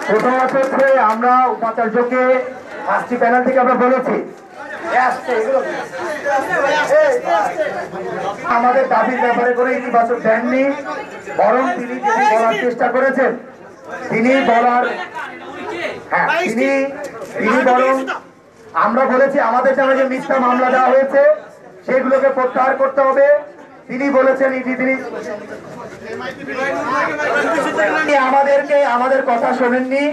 প্রথমত হচ্ছে আমরা উপাচার্যকে পাঁচটি প্যানেল থেকে আমরা বলেছি আমাদের দাবির ব্যাপারে করে ইতিবাচক দেননি, বরং তিনি যেটি বলার চেষ্টা করেছেন তিনি বলার তিনি বরং আমরা বলেছি আমাদের নামে যে মিথ্যা মামলা দেওয়া হয়েছে সেগুলোকে প্রত্যাহার করতে হবে। তিনি বলেছেন আমাদের কথা শোনেননি।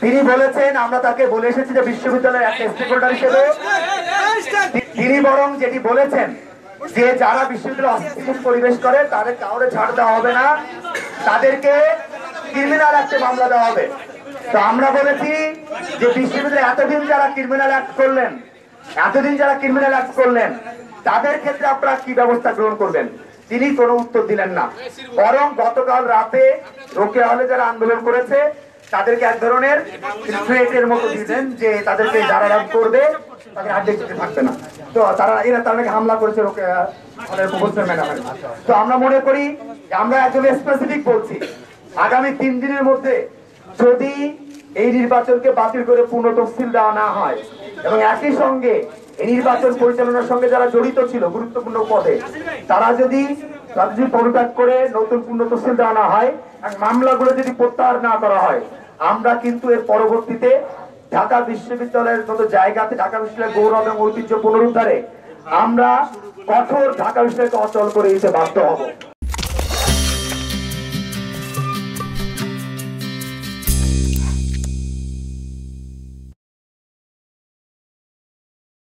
তিনি বলেছেন আমরা তাকে বলে এসেছি যে বিশ্ববিদ্যালয়ের একটা স্টেক হোল্ডার হিসেবে তিনি বরং যেটি বলেছেন যে যারা বিশ্ববিদ্যালয়ে অস্থিতিশীল পরিবেশ করে তাদের কাউরে ছাড় দেওয়া হবে না, তাদেরকে ক্রিমিনাল অ্যাক্টে মামলা দেওয়া হবে। তো আমরা বলেছি যে বিশ্ববিদ্যালয়ে এতদিন যারা ক্রিমিনাল অ্যাক্ট করলেন তাদের ক্ষেত্রে আপনারা কি ব্যবস্থা গ্রহণ করবেন? তিনি কোনো উত্তর দিলেন না, বরং গতকাল রাতে রোকেয়া হলে যারা আন্দোলন করেছে তাদেরকে এক ধরনের থ্রেটের মতো দিলেন যে তাদেরকে যারা করবে তাদের আর দেখতে থাকবে না। তো এরা তাদেরকে হামলা করেছে রোকেয়া হলের প্রফেসর ম্যাডামের। তো আমরা মনে করি আমরা একদম স্পেসিফিক বলছি আগামী 3 দিনের মধ্যে যদি এই নির্বাচনকে বাতিল করে পূর্ণ তফসিল দেওয়া না হয় এবং একই সঙ্গে এই নির্বাচন পরিচালনার সঙ্গে যারা জড়িত ছিল গুরুত্বপূর্ণ পদে তারা যদি পদত্যাগ করে নতুন পূর্ণ তফসিল দেওয়া না হয়, মামলাগুলো যদি প্রত্যাহার না করা হয়, আমরা কিন্তু এর পরবর্তীতে ঢাকা বিশ্ববিদ্যালয়ের মতো জায়গাতে ঢাকা বিশ্ববিদ্যালয়ের গৌরব এবং ঐতিহ্য পুনরুদ্ধারে আমরা কঠোর ঢাকা বিশ্ববিদ্যালয়কে অচল করে দিতে বাধ্য হব।